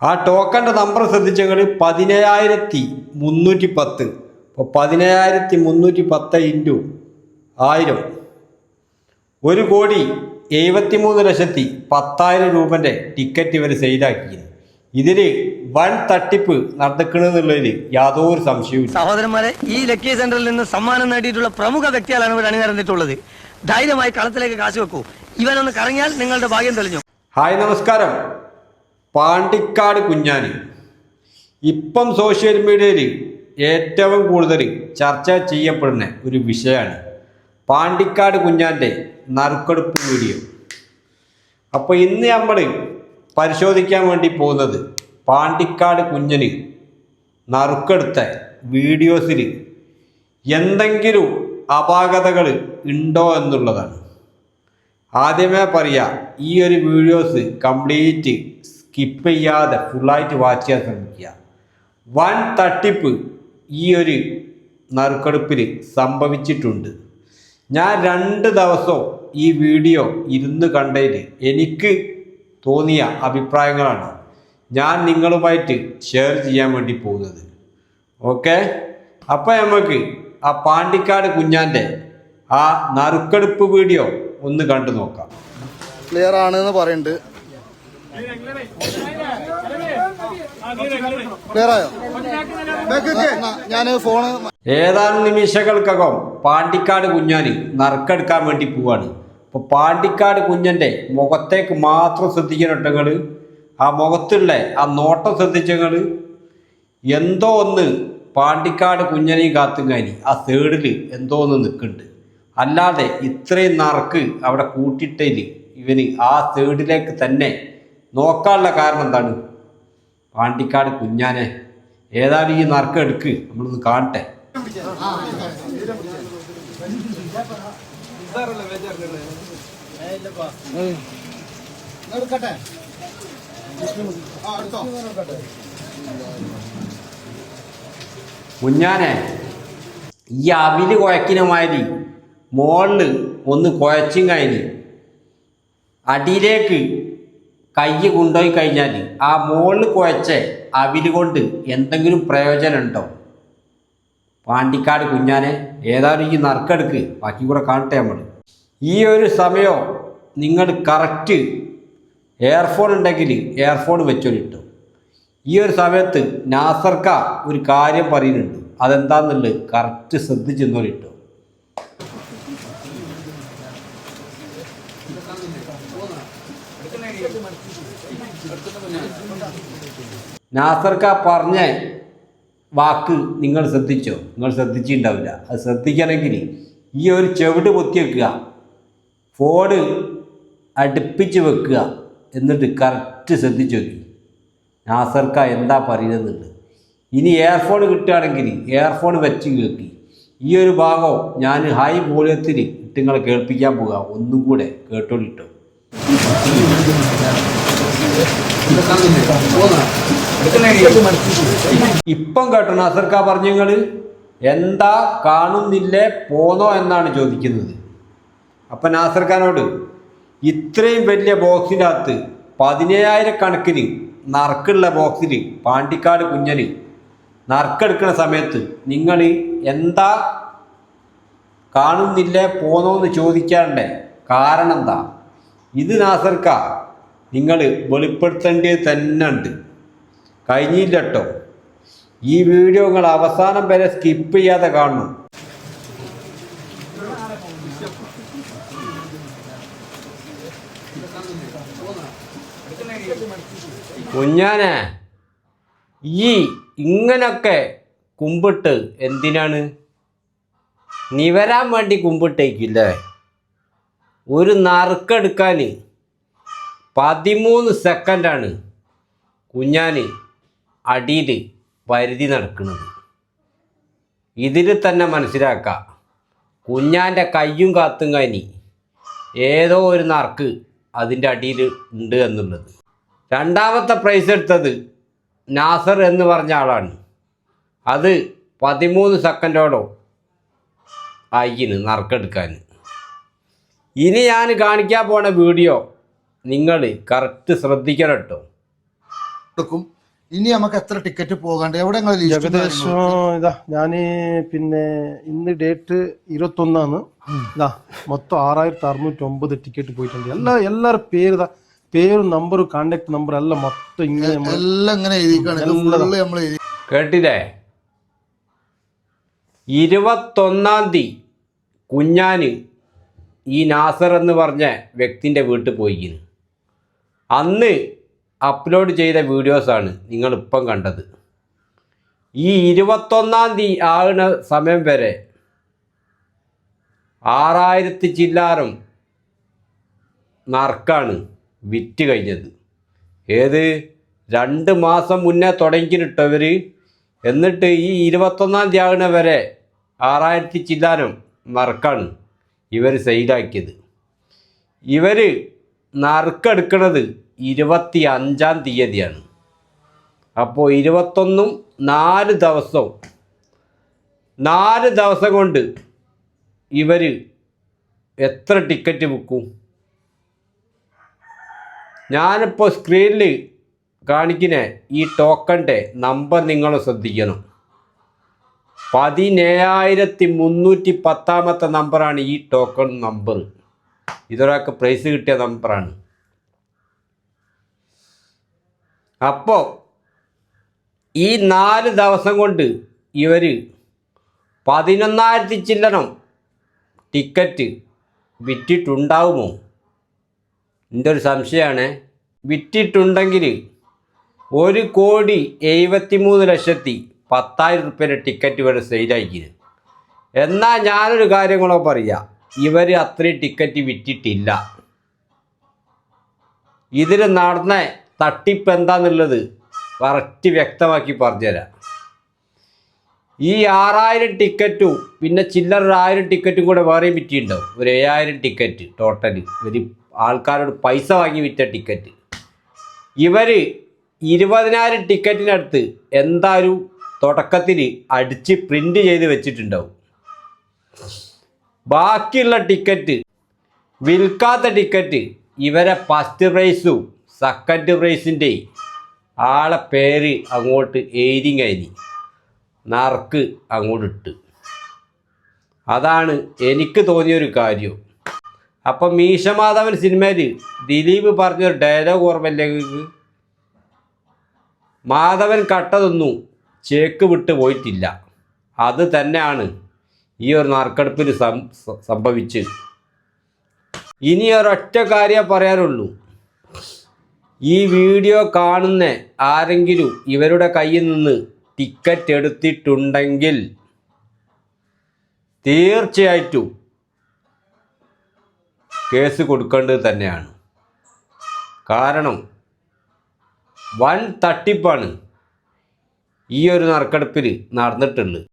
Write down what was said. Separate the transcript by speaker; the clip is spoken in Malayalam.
Speaker 1: ആ ടോക്കൻ്റെ നമ്പർ ശ്രദ്ധിച്ചങ്ങൾ 17,310. അപ്പോൾ 17,310 ഇൻറ്റു 1000 1,73,10,000 രൂപൻ്റെ ടിക്കറ്റ് ഇവർ സെയിലാക്കി. ഇതിൽ വൻ തട്ടിപ്പ് നടക്കണമെന്നുള്ളതിൽ യാതൊരു സംശയവും.
Speaker 2: സഹോദരന്മാരെ, ഈ ലക്കി സെന്ററിൽ നിന്ന് സമ്മാനം നേടിയിട്ടുള്ള പ്രമുഖ വ്യക്തികളാണ് ഇവിടെ അണിനിരന്നിട്ടുള്ളത്. ധൈര്യമായി കളത്തിലേക്ക് കാശ് വെക്കൂ. ഇവനൊന്ന് കറങ്ങിയാൽ നിങ്ങളുടെ ഭാഗ്യം തെളിഞ്ഞു.
Speaker 1: ഹായ്, നമസ്കാരം. പാണ്ടിക്കാട് കുഞ്ഞാന് ഇപ്പം സോഷ്യൽ മീഡിയയിൽ ഏറ്റവും കൂടുതൽ ചർച്ച ചെയ്യപ്പെടുന്ന ഒരു വിഷയമാണ് പാണ്ടിക്കാട് കുഞ്ഞാൻ്റെ നറുക്കെടുപ്പ് വീഡിയോ. അപ്പോൾ ഇന്ന് നമ്മൾ പരിശോധിക്കാൻ വേണ്ടി പോകുന്നത് പാണ്ടിക്കാട് കുഞ്ഞന് നറുക്കെടുത്ത വീഡിയോസിൽ എന്തെങ്കിലും അപാകതകൾ ഉണ്ടോ എന്നുള്ളതാണ്. ആദ്യമേ പറയാം, ഈ ഒരു വീഡിയോസ് കംപ്ലീറ്റ് സ്കിപ്പ് ചെയ്യാതെ ഫുള്ളായിട്ട് വാച്ച് ചെയ്യാൻ ശ്രമിക്കുക. വൻ തട്ടിപ്പ് ഈ ഒരു നറുക്കെടുപ്പിൽ സംഭവിച്ചിട്ടുണ്ട്. ഞാൻ 2 ദിവസം ഈ വീഡിയോ ഇരുന്ന് കണ്ടതിൽ എനിക്ക് തോന്നിയ അഭിപ്രായങ്ങളാണ് ഞാൻ നിങ്ങളുമായിട്ട് ഷെയർ ചെയ്യാൻ വേണ്ടി പോകുന്നത്. ഓക്കെ, അപ്പോൾ നമുക്ക് ആ പാണ്ടിക്കാട് കുഞ്ഞാൻ്റെ ആ നറുക്കെടുപ്പ് വീഡിയോ ഒന്ന് കണ്ടു നോക്കാം.
Speaker 3: ക്ലിയർ ആണെന്ന് പറയുന്നുണ്ട്. ഞാൻ ഫോണ്
Speaker 1: ഏതാനും നിമിഷങ്ങൾക്കകം പാണ്ടിക്കാട് കുഞ്ഞാന് നറുക്കെടുക്കാൻ വേണ്ടി പോവാണ്. അപ്പോൾ പാണ്ടിക്കാട് കുഞ്ഞൻ്റെ മുഖത്തേക്ക് മാത്രം ശ്രദ്ധിക്കണങ്ങൾ. ആ മുഖത്തുള്ള ആ നോട്ടം ശ്രദ്ധിച്ചങ്ങൾ. എന്തോ ഒന്ന് പാണ്ടിക്കാട് കുഞ്ഞനെയും കാത്തുങ്ങാനി ആ സൈഡിൽ എന്തോ ഒന്ന് നിൽക്കുന്നുണ്ട്. അല്ലാതെ ഇത്രയും നറുക്ക് അവിടെ കൂട്ടിയിട്ടതിൽ ഇവന് ആ സൈഡിലേക്ക് തന്നെ നോക്കാനുള്ള കാരണം എന്താണ്? പാണ്ടിക്കാട് കുഞ്ഞാനെ ഏതായാലും ഈ നറുക്ക് എടുക്ക്, നമ്മളൊന്ന് കാണട്ടെ. കുഞ്ഞാനെ, ഈ അവില് കുഴക്കിന മാതിരി മോളിൽ ഒന്ന് കുഴച്ചും കഴിഞ്ഞ് അടിയിലേക്ക് കൈ കൊണ്ടുപോയി കഴിഞ്ഞാൽ ആ മുകളിൽ കുഴച്ച അവില് കൊണ്ട് എന്തെങ്കിലും പ്രയോജനം ഉണ്ടോ? പാണ്ടിക്കാട് കുഞ്ഞാനെ ഏതായാലും ഈ നറുക്കെടുക്ക്, ബാക്കി കൂടെ കാണട്ടെ നമ്മൾ. ഈ ഒരു സമയം നിങ്ങൾ കറക്റ്റ് എയർഫോൺ ഉണ്ടെങ്കിൽ എയർഫോൺ വെച്ചോളിട്ടു. ഈ ഒരു സമയത്ത് നാസർക്ക ഒരു കാര്യം പറയുന്നുണ്ട്, അതെന്താന്നുള്ളത് കറക്റ്റ് ശ്രദ്ധിച്ചെന്നോളിട്ടു. നാസർക്ക പറഞ്ഞ വാക്ക് നിങ്ങൾ ശ്രദ്ധിച്ചോ? നിങ്ങൾ ശ്രദ്ധിച്ചിട്ടുണ്ടാവില്ല. അത് ശ്രദ്ധിക്കണമെങ്കിൽ ഈ ഒരു ചെവിട് പൊത്തി വെക്കുക, ഫോണ് അടുപ്പിച്ച് വെക്കുക, എന്നിട്ട് കറക്റ്റ് ശ്രദ്ധിച്ചു നോക്കി നാസർക്ക എന്താ പറയുന്നുണ്ട്. ഇനി എയർഫോൺ കിട്ടുകയാണെങ്കിൽ എയർഫോൺ വെച്ച് കേൾക്കി. ഈ ഒരു ഭാഗം ഞാൻ ഹൈ വോളിയത്തിൽ ഇട്ട് നിങ്ങളെ കേൾപ്പിക്കാൻ പോകുക. ഒന്നും കൂടെ കേട്ടോളിട്ടോ. ഇപ്പം കേട്ടോ നാസർക്ക പറഞ്ഞങ്ങൾ എന്താ കാണുന്നില്ലേ, പോന്നോ എന്നാണ് ചോദിക്കുന്നത്. അപ്പം നാസർക്കാനോട് ഇത്രയും വലിയ ബോക്സിൻ്റെ അകത്ത് 17,000 കണക്കിന് നറുക്കുള്ള ബോക്സിൽ പാണ്ടിക്കാട് കുഞ്ഞന് നറുക്കെടുക്കുന്ന സമയത്ത് നിങ്ങൾ എന്താ കാണുന്നില്ലേ, പോന്നോ എന്ന് ചോദിക്കാറുണ്ടേ. കാരണം എന്താ? ഇത് നാസർക്ക നിങ്ങൾ വെളിപ്പെടുത്തേണ്ടത് തന്നെ ഉണ്ട്. കഴിഞ്ഞില്ല കേട്ടോ. ഈ വീഡിയോ നിങ്ങൾ അവസാനം വരെ സ്കിപ്പ് ചെയ്യാതെ കാണണം. കുഞ്ഞാനെ, ഈ ഇങ്ങനൊക്കെ കുമ്പിട്ട് എന്തിനാണ്? നിവരാൻ വേണ്ടി കുമ്പിട്ടേക്കില്ലേ? ഒരു നറുക്കെടുക്കാൻ 13 സെക്കൻഡാണ് കുഞ്ഞാന് അടിയിൽ പരിധി നടക്കുന്നത്. ഇതിൽ തന്നെ മനസ്സിലാക്കാം കുഞ്ഞാൻ്റെ കയ്യും കാത്തും കഴിഞ്ഞ് ഏതോ ഒരു നറുക്ക് അതിൻ്റെ അടിയിൽ ഉണ്ട് എന്നുള്ളത്. രണ്ടാമത്തെ പ്രൈസ് എടുത്തത് നാസർ എന്ന് പറഞ്ഞ ആളാണ്. അത് 13 സെക്കൻഡോടോ ആയിന് നറുക്കെടുക്കാൻ. ഇനി ഞാൻ കാണിക്കാൻ പോണ വീഡിയോ നിങ്ങൾ കറക്റ്റ് ശ്രദ്ധിക്കണം കേട്ടോ.
Speaker 3: എടുക്കും. ഇനി നമുക്ക് എത്ര ടിക്കറ്റ് പോകാണ്ട് എവിടെ
Speaker 4: ഏകദേശം ഇതാ ഞാന് പിന്നെ ഇന്ന് ഡേറ്റ് 21 ഇതാ മൊത്തം 6609 ടിക്കറ്റ് പോയിട്ടുണ്ട്. എല്ലാരും പേരും നമ്പറും കോണ്ടാക്ട് നമ്പർ എല്ലാം മൊത്തം ഇങ്ങനെ
Speaker 3: എല്ലാം ഇങ്ങനെ എഴുതിക്കാണ്.
Speaker 1: കേട്ടില്ലേ? 21 കുഞ്ഞാന് ഈ നാസർ എന്ന് പറഞ്ഞ വ്യക്തിൻ്റെ വീട്ടിൽ പോയിക്കുന്നു. അന്ന് അപ്ലോഡ് ചെയ്ത വീഡിയോസാണ് നിങ്ങളിപ്പം കണ്ടത്. ഈ 21 ആകുന്ന സമയം വരെ 6000 ചില്ലാറും നറുക്കാണ് വിറ്റ് കഴിഞ്ഞത്. ഏത് 2 മാസം മുന്നേ തുടങ്ങിയിട്ടവർ, എന്നിട്ട് ഈ 21 ആകുന്ന വരെ 6000 ചില്ലാനും നറുക്കാണ് ഇവർ സെയിലാക്കിയത്. ഇവർ നറുക്കെടുക്കുന്നത് 25-ാം തീയതിയാണ്. അപ്പോൾ 21 4 ദിവസവും 4 ദിവസം കൊണ്ട് ഇവർ എത്ര ടിക്കറ്റ് വിൽക്കും? ഞാനിപ്പോൾ സ്ക്രീനിൽ കാണിക്കുന്ന ഈ ടോക്കണിൻ്റെ നമ്പർ നിങ്ങൾ ശ്രദ്ധിക്കണം. 17310 നമ്പറാണ് ഈ ടോക്കൺ നമ്പർ. ഇതൊരാൾക്ക് പ്രൈസ് കിട്ടിയ നമ്പറാണ്. അപ്പോൾ ഈ 4 ദിവസം കൊണ്ട് ഇവർ 11,000 ചില്ലണം ടിക്കറ്റ് വിറ്റിട്ടുണ്ടാവുമോ? എൻ്റെ ഒരു സംശയമാണ്. വിറ്റിട്ടുണ്ടെങ്കിൽ 1,73,10,000 റുപ്യയുടെ ടിക്കറ്റ് ഇവർ സെയിലാക്കിയത്. എന്നാൽ ഞാനൊരു കാര്യങ്ങളോ പറയാം, ഇവർ അത്രയും ടിക്കറ്റ് വിറ്റിട്ടില്ല. ഇതിൽ നടന്ന തട്ടിപ്പ് എന്താന്നുള്ളത് കറക്റ്റ് വ്യക്തമാക്കി പറഞ്ഞുതരാം. ഈ 6000 ടിക്കറ്റും പിന്നെ ചില്ലറ 1000 ടിക്കറ്റും കൂടെ വേറെയും വിറ്റിട്ടുണ്ടാവും. ഒരു 7000 ടിക്കറ്റ് ടോട്ടല് ഒരു ആൾക്കാരോട് പൈസ വാങ്ങി വിറ്റ ടിക്കറ്റ്. ഇവർ 20,000 ടിക്കറ്റിനടുത്ത് എന്തായാലും തുടക്കത്തിൽ അടിച്ച് പ്രിൻ്റ് ചെയ്ത് വെച്ചിട്ടുണ്ടാവും. ബാക്കിയുള്ള ടിക്കറ്റ്, വിൽക്കാത്ത ടിക്കറ്റ് ഇവരെ ഫസ്റ്റ് പ്രൈസും സെക്കൻഡ് പ്രൈസിൻ്റെ ആളെ പേര് അങ്ങോട്ട് എഴുതി കഴിഞ്ഞ് നറുക്ക് അങ്ങോട്ട് ഇട്ട്. അതാണ് എനിക്ക് തോന്നിയൊരു കാര്യം. അപ്പം മീശമാധവൻ സിനിമയിൽ ദിലീപ് പറഞ്ഞൊരു ഡയലോഗ് ഓർമ്മയില്ലേ? മാധവൻ കട്ടതൊന്നും ചേക്ക് വിട്ട് പോയിട്ടില്ല. അത് തന്നെയാണ് ഈ ഒരു നറുക്കെടുപ്പിൽ സംഭവിച്ച്. ഇനി ഒരൊറ്റ കാര്യം പറയാനുള്ളൂ. ഈ വീഡിയോ കാണുന്ന ആരെങ്കിലും ഇവരുടെ കയ്യിൽ നിന്ന് ടിക്കറ്റ് എടുത്തിട്ടുണ്ടെങ്കിൽ തീർച്ചയായിട്ടും കേസ് കൊടുക്കേണ്ടത് തന്നെയാണ്. കാരണം വൻ തട്ടിപ്പാണ് ഈ ഒരു നറുക്കെടുപ്പിൽ നടന്നിട്ടുള്ളത്.